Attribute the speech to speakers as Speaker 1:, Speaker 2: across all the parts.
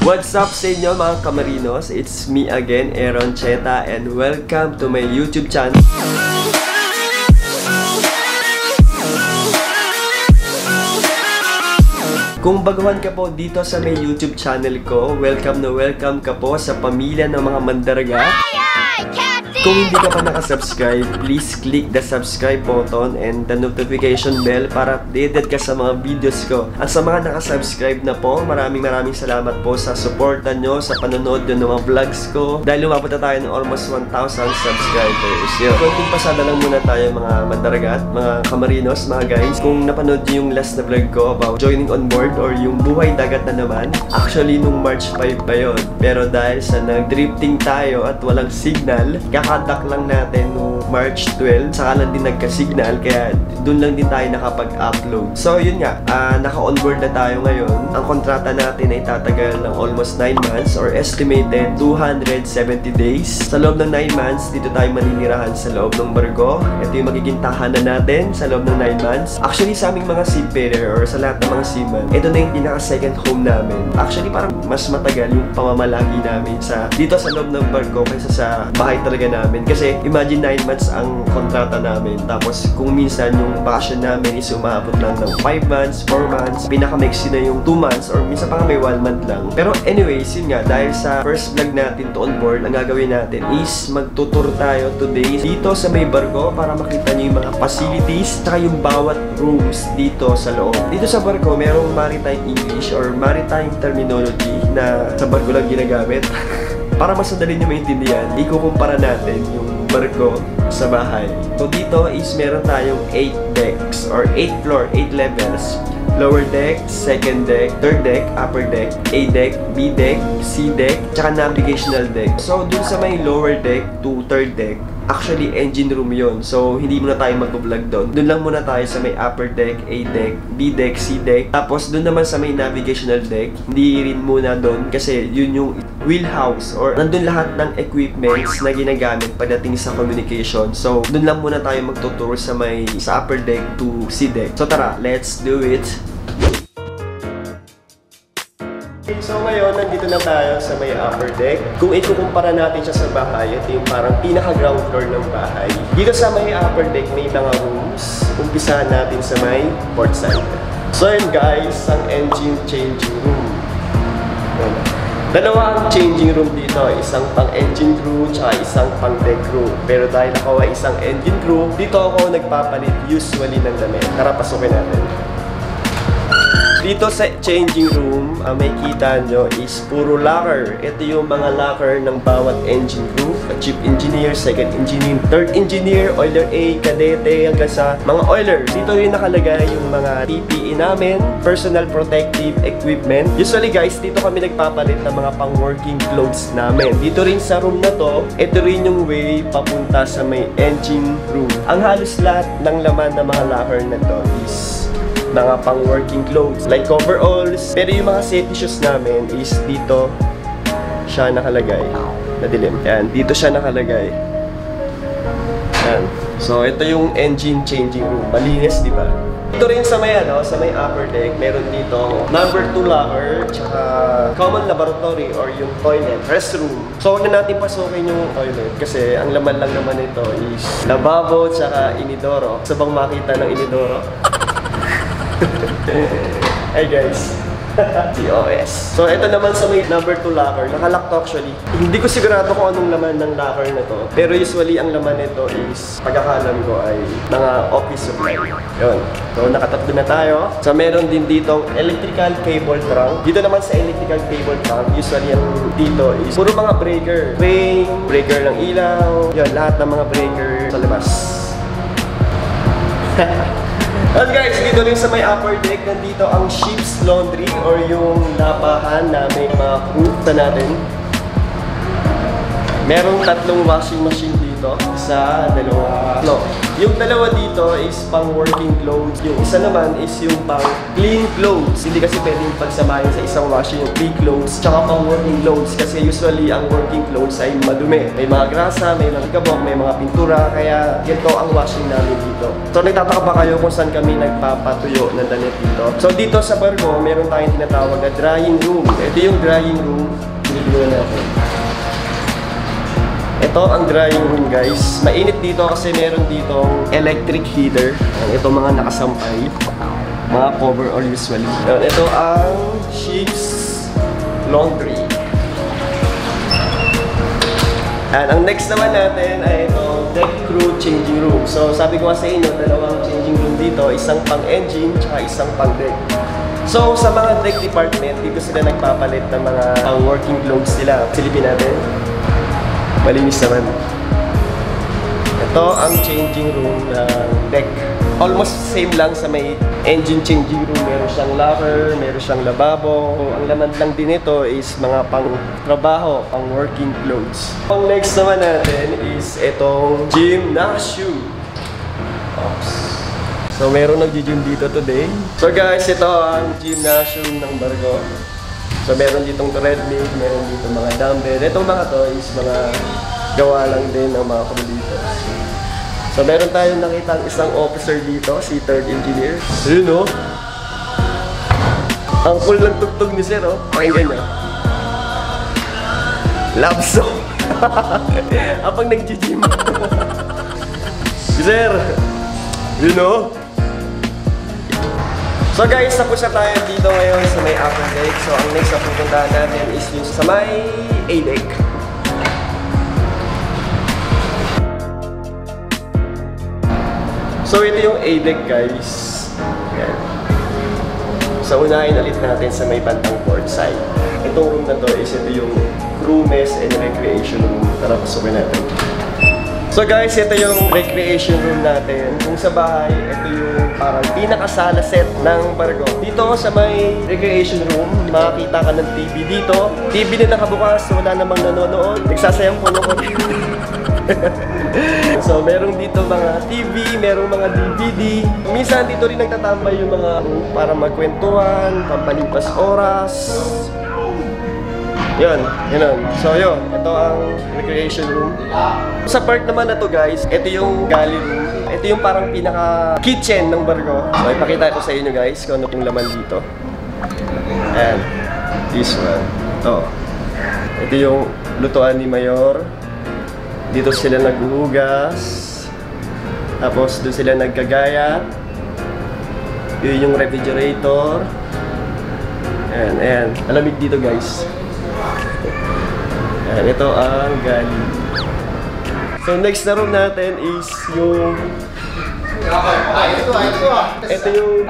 Speaker 1: What's up sa inyo mga Kamarinos? It's me again, Aaron Cheta, and welcome to my YouTube channel. Kung baguhan ka po dito sa may YouTube channel ko, welcome na welcome ka po sa pamilya ng mga mandaraga. Kung hindi ka pa nakasubscribe, please click the subscribe button and the notification bell para updated ka sa mga videos ko. At sa mga nakasubscribe na po, maraming salamat po sa suporta nyo, sa panonood nyo ng mga vlogs ko. Dahil lumabot na tayo ng almost 1,000 subscribers. Konting pasada lang muna tayo mga mandaragat, mga Kamarinos, mga guys. Kung napanood nyo yung last na vlog ko about joining on board or yung buhay dagat na naman, actually nung March 5 pa yun. Pero dahil sa nag-drifting tayo at walang signal, kakadak lang natin no March 12, saka lang din nagka-signal, kaya dun lang din tayo nakapag-upload. So yun nga, naka-onboard na tayo ngayon. Ang kontrata natin ay tatagal ng almost 9 months or estimated 270 days. Sa loob ng 9 months, dito tayo maninirahan sa loob ng barko. Ito yung magiging tahanan natin sa loob ng 9 months. Actually, sa aming mga seafarer or sa lahat ng mga seaman, ito na yung pinaka-second home namin. Actually, parang mas matagal yung pamamalagi namin dito sa loob ng barko kaysa sa bahay talaga namin. Kasi imagine 9 months ang kontrata namin. Tapos kung minsan yung bakasyon namin is umabot lang ng 5 months, 4 months, pinaka-maxi na yung 2 months or minsan pa may 1 month lang. Pero anyways, yun nga, dahil sa first vlog natin to on board, ang gagawin natin is magtutur tayo today dito sa may barko para makita nyo yung mga facilities tsaka yung bawat rooms dito sa loob. Dito sa barko, merong maritime English or maritime terminology na sa barko lang ginagamit. Para mas madali nyo maintindihan, ikukumpara natin yung barko sa bahay. So dito is meron tayong 8 decks or 8 floor, 8 levels. Lower deck, second deck, third deck, upper deck, A deck, B deck, C deck, tsaka navigational deck. So dun sa may lower deck to third deck, actually engine room yon. So hindi muna tayo mag-vlog doon. Doon lang muna tayo sa may upper deck, A deck, B deck, C deck. Tapos doon naman sa may navigational deck, hindi rin muna doon kasi yun yung wheelhouse or nandun lahat ng equipments na ginagamit pagdating sa communication. So doon lang muna tayo magtuturo sa upper deck to C deck. So tara, let's do it. So ngayon, nandito na tayo sa may upper deck. Kung ikukumpara natin siya sa bahay, ito yung parang pinaka-ground floor ng bahay. Dito sa may upper deck, may mga rooms. Umpisahan natin sa may port side. So yun guys, ang engine changing room. Dalawa ang changing room dito. Isang pang-engine crew, tsaka isang pang-deck crew. Pero dahil ako ay isang engine crew, dito ako nagpapalit usually ng damit. Tara, pasukin natin. Dito sa changing room, may kita nyo is puro locker. Ito yung mga locker ng bawat engine crew. Chief engineer, second engineer, third engineer, oiler A, kadete, hanggang sa mga oiler. Dito yung nakalagay yung mga PPE namin, personal protective equipment. Usually guys, dito kami nagpapalit ng mga pang-working clothes namin. Dito rin sa room na to, ito rin yung way papunta sa may engine room. Ang halos lahat ng laman ng mga locker na to is mga pang-working clothes like coveralls. Pero yung mga safety shoes namin is dito siya nakalagay. Nadilim. Yan, dito siya nakalagay. Yan. So ito yung engine changing room. Malinis, di ba? Ito rin sa may sa may upper deck, meron dito number 2 locker, tsaka common laboratory or yung toilet, restroom. So huwag na natin pasukin yung toilet kasi ang laman lang naman ito is lababo tsaka inidoro. Sa bang makita ng inidoro? Hey guys, TOS. So ito naman sa may number 2 locker, nakalock to actually. Hindi ko sigurado kung anong laman ng locker na to. Pero usually ang laman nito is, pagkakalam ko ay mga office supply. Yun. So nakatatlo na tayo. So meron din ditong electrical cable trunk. Dito naman sa electrical cable trunk, usually ang dito is puro mga breaker. Ring, breaker ng ilaw. Yun, lahat ng mga breaker sa labas. At guys, dito rin sa may upper deck, nandito ang ship's laundry or yung labahan na may mga crew natin. Merong 3 washing machine dito. dito sa dalawa. No, yung dalawa dito is pang working clothes. Yung isa naman is yung pang clean clothes. Hindi kasi pwedeng pagsamahin sa isang washing yung clean clothes tsaka pang working clothes kasi usually ang working clothes ay madumi. May mga grasa, may mga gabok, may mga pintura, kaya ganito ang washing namin dito. So nagtataka ba kayo kung saan kami nagpapatuyo ng damit dito? So dito sa Barko, meron tayong tinatawag na drying room. Ito yung drying room. Binigyan natin. Ito ang drying room, guys. Mainit dito kasi meron ditong electric heater. Ito mga nakasampay. Mga cover all usually. Ito ang sheets laundry. And ang next naman natin ay ito, deck crew changing room. So sabi ko nga sa inyo, dalawang changing room dito. Isang pang engine, tsaka isang pang deck. So sa mga deck department, dito sila nagpapalit ng mga pang working clothes nila. Silipin natin. Malinis naman. Ito ang changing room ng deck. Almost same lang sa may engine changing room. Meron siyang locker, meron siyang lababo. Ang laman lang din ito is mga pang trabaho, pang working clothes. Ang next naman natin is itong gymnasium. Oops. So meron nag-gym dito today. So guys, ito ang gymnasium ng Barko. So meron ditong treadmill, meron dito mga dumbbell. Itong mga to is mga gawa lang din ng mga crew dito. So meron tayong nakita isang officer dito, si 3rd engineer. Ayun o. Ang cool ng tugtog ni sir o. Pakinggan nyo. Love song. Habang nag-gym. Sir. Yun o. So guys, tapos na tayo dito ngayon sa may upper deck. So ang next na pupuntahan natin is yung sa may A-deck. So ito yung A-deck, guys. Ayan. So unahin ulit natin sa may bantang port side. Itong room na to is ito yung crew mess and recreation room. Tara, pasukin natin. So guys, ito yung recreation room natin. Kung sa bahay, ito yung parang pinakasala set ng Barko. Dito sa may recreation room, makakita ka ng TV dito. TV na nakabukas, wala namang nanonood. Nagsasayang puno ko. So merong dito mga TV, merong mga DVD. Minsan dito rin nagtatambay yung mga para magkwentuhan, pampalipas oras. Yun. So yun, ito ang recreation room. Sa part naman na to, guys, ito yung galley room. Ito yung parang pinaka-kitchen ng Barko. So ipakita ko sa inyo, guys, kung ano pong laman dito. And this one. Ito yung lutuan ni Mayor. Dito sila naghuhugas. Tapos doon sila nagkagaya. Yun yung refrigerator. And alamig dito, guys. Ayan, ito ang galley. So next na room natin is yung ito yung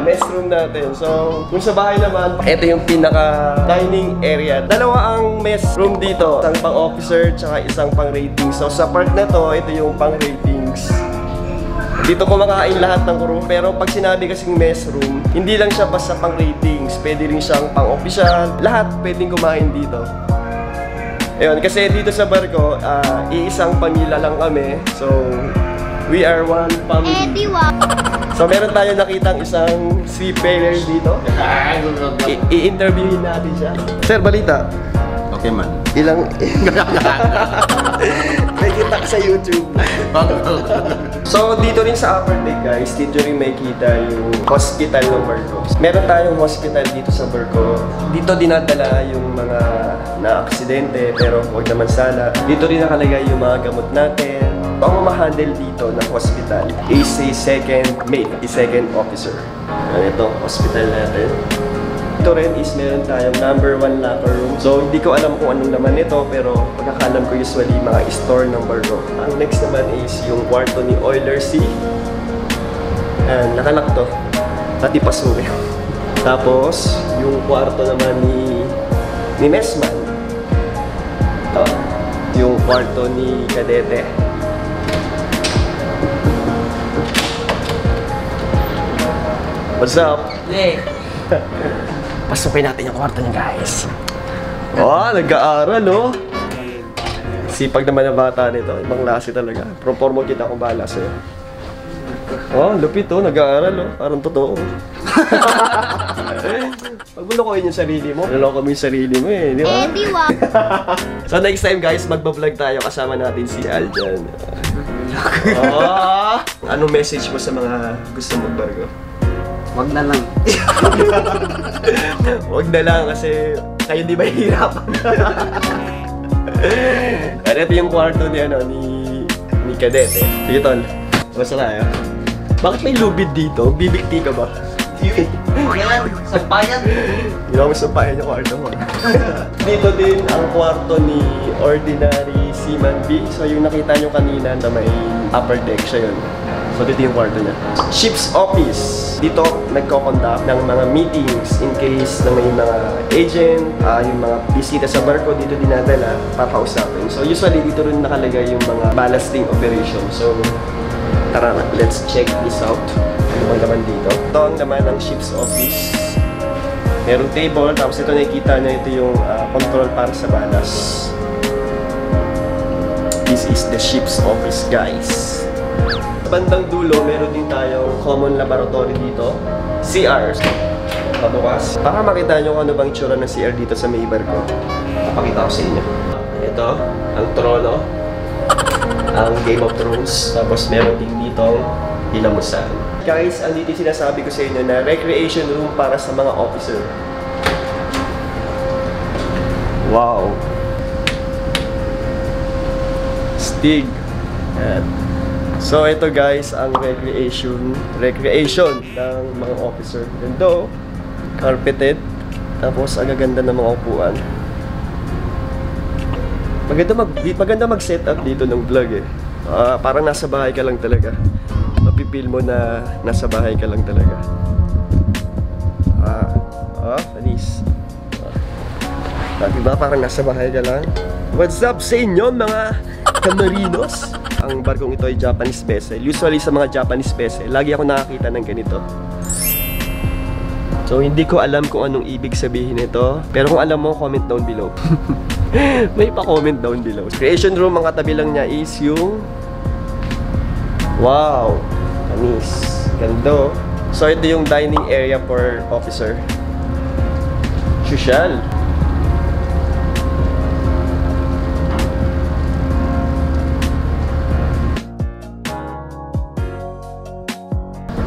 Speaker 1: mess room natin. So kung sa bahay naman, ito yung pinaka dining area. Dalawa ang mess room dito, isang pang officer tsaka isang pang ratings. So sa part na to, ito yung pang ratings. Dito kumakain lahat ng crew, pero pag sinabi kasing mess room, hindi lang siya basta pang ratings, pwede rin siyang pang official. Lahat pwedeng kumain dito. Ayun, kasi dito sa Barko, iisang pamilya lang kami. So, we are one family. So, meron tayo nakitang isang seafarer dito. I-interviewin natin siya. Sir, balita.
Speaker 2: Okay man.
Speaker 1: Ilang... May kita sa YouTube. So, dito rin sa upper deck, guys, dito rin may kita yung hospital ng Barko. Meron tayong hospital dito sa Barko. Dito dinadala yung mga na-aksidente, pero huwag naman sana. Dito rin nakalagay yung mga gamot natin. Ang mamahandle dito ng hospital is a second mate, a second officer. Ito, hospital natin. Ito rin is meron tayong number 1 locker room. So hindi ko alam kung anong laman nito, pero pagkakalam ko usually mga store ng Barko. Ang next naman is yung kwarto ni Oiler C. And nakalak to. Pati pasukin. Tapos yung kwarto naman ni Messman. Ito. Yung kwarto ni Kadete. What's up?
Speaker 3: Hey.
Speaker 1: Pasukin natin yung kwarto niya, guys. Oh, nag-aaral, oh. Sipag naman ng bata nito. Ibang klase talaga. Propormo kita kung bahala sa'yo. Oh, lupit oh. Nag-aaral oh. Parang totoo. Pag lulokohin yung sarili mo, naloko mo yung sarili mo eh. Di ba?
Speaker 2: Eh, di wag.
Speaker 1: So next time guys, magbablog tayo. Kasama natin si Aljan. Oh, anong message mo sa mga gusto magbarko?
Speaker 3: Wag na lang.
Speaker 1: Wag na lang kasi kayo di ba hihirapan? Ano ito yung kwarto ni ni Kadete. Sige tol, basta tayo. Bakit may lubid dito? Bibigti ka ba?
Speaker 3: Yan, sampayan.
Speaker 1: Hindi ako sampayan yung kwarto mo. Dito din ang kwarto ni Ordinary Seaman B. So yung nakita nyo kanina na may upper deck siya yun. So dito yung kwarto niya. Ship's office. Dito nagko-conduct ng mga meetings in case na may mga agent, yung mga bisita sa barko dito dinadala, papausapin. So usually dito rin nakalagay yung mga ballasting operation. So tara na, let's check this out. Ano bang naman dito? Ito ang naman ng ship's office. Merong table, tapos ito nakikita nyo, ito yung control para sa ballast. This is the ship's office, guys. Sa bandang dulo, meron din tayong common laboratory dito. CR. Pabukas. Para makita nyo kung ano bang itsura ng CR dito sa may barko. Papakita ko sa inyo. Ito, ang trono. Ang Game of Thrones. Tapos meron din dito hilamusan. Guys, andito yung sinasabi ko sa inyo na recreation room para sa mga officer. Wow! Stig. Yan. So ito guys, ang recreation ng mga officer. Ganda, carpeted. Tapos ang gaganda ng mga upuan. Maganda mag-set up dito ng vlog eh. Parang nasa bahay ka lang talaga. Mapipil mo na nasa bahay ka lang talaga. Anis. Diba parang nasa bahay ka lang? What's up sa inyo mga Camarinos? Ang barkong ito ay Japanese vessel. Usually sa mga Japanese vessel, lagi ako nakakita ng ganito. So hindi ko alam kung anong ibig sabihin nito. Pero kung alam mo, comment down below. May pa-comment down below. Creation room, ang katabi lang niya is yung... Wow! Anis. Ganda. So ito yung dining area for officer. Social.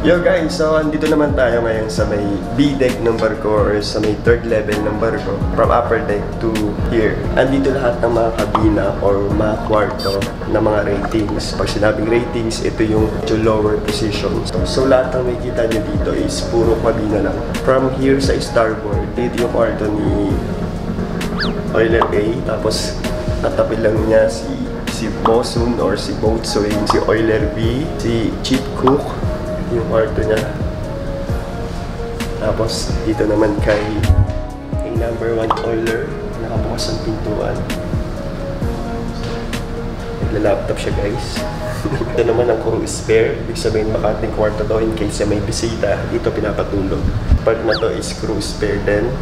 Speaker 1: Yo guys, so andito naman tayo ngayon sa may B-deck ng barko or sa may third level ng barko. From upper deck to here. Andito lahat ng mga kabina or mga kwarto ng mga ratings. Pag sinabing ratings, ito yung lower position. So lahat ng makikita nyo dito is puro kabina lang. From here sa starboard, dito yung kwarto ni Oiler A. Tapos tatabi lang niya si Bosun or si Boatswain, si Oiler B, si Chief Cook. Yung kwarto niya. Tapos dito naman kay number 1 oiler, nakabukas ang pintuan. Nagla-laptop siya guys. Ito naman ang crew spare. Ibig sabihin makating kwarto to in case may bisita. Dito pinapatulog. Part na to is crew spare din.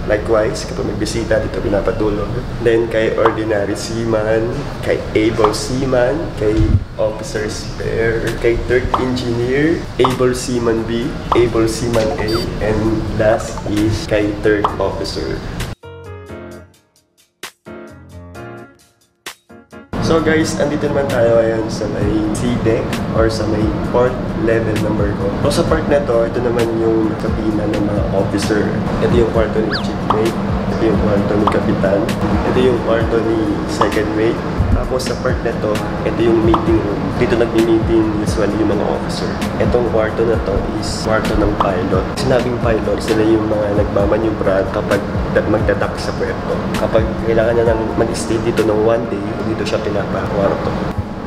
Speaker 1: Likewise, kapag may bisita, dito pinapatulog. Then, kay Ordinary Seaman, kay Able Seaman, kay Officer Spare, kay Third Engineer, Able Seaman B, Able Seaman A, and last is kay Third Officer. So guys, andito naman tayo ngayon sa may C-deck or sa may port level ng barko. So sa part na to, ito naman yung kabina ng mga officer. Ito yung kwarto ni chief mate. Ito yung kwarto ni kapitan. Ito yung kwarto ni second mate. Tapos sa part na to, ito yung meeting room. Dito nagmi-meeting usually yung mga officer. Itong kwarto na to is kwarto ng pilot. Sinabing pilot, sila yung mga nagmamanyubra kapag magdadak sa puerto. Kapag kailangan niya nang mag-stay dito ng one day, dito siya pinapakwarto.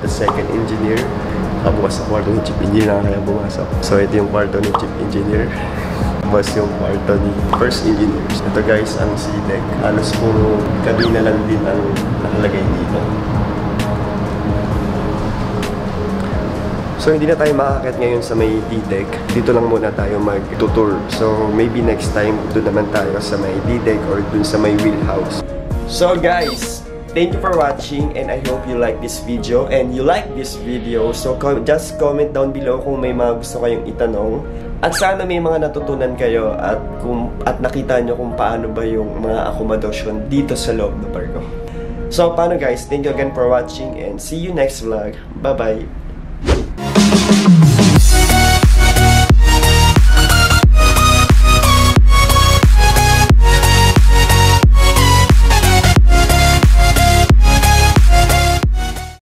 Speaker 1: The second engineer, bukas sa kwarto ni chief engineer na kaya bumasok. So ito yung kwarto ni chief engineer. Bukas yung kwarto ni first engineer. Ito guys, ang C-deck. Halos puro kabina lang din ang nakalagay dito. So hindi na tayo makakakit ngayon sa may D-deck. Dito lang muna tayo mag-tour. So maybe next time doon naman tayo sa may D-deck or doon sa may wheelhouse. So guys, thank you for watching and I hope you like this video and you like this video. So just comment down below kung may mga gusto kayong itanong. At sana may mga natutunan kayo at nakita nyo kung paano ba yung mga akomodasyon dito sa loob ng barko. So paano guys, thank you again for watching and see you next vlog. Bye bye!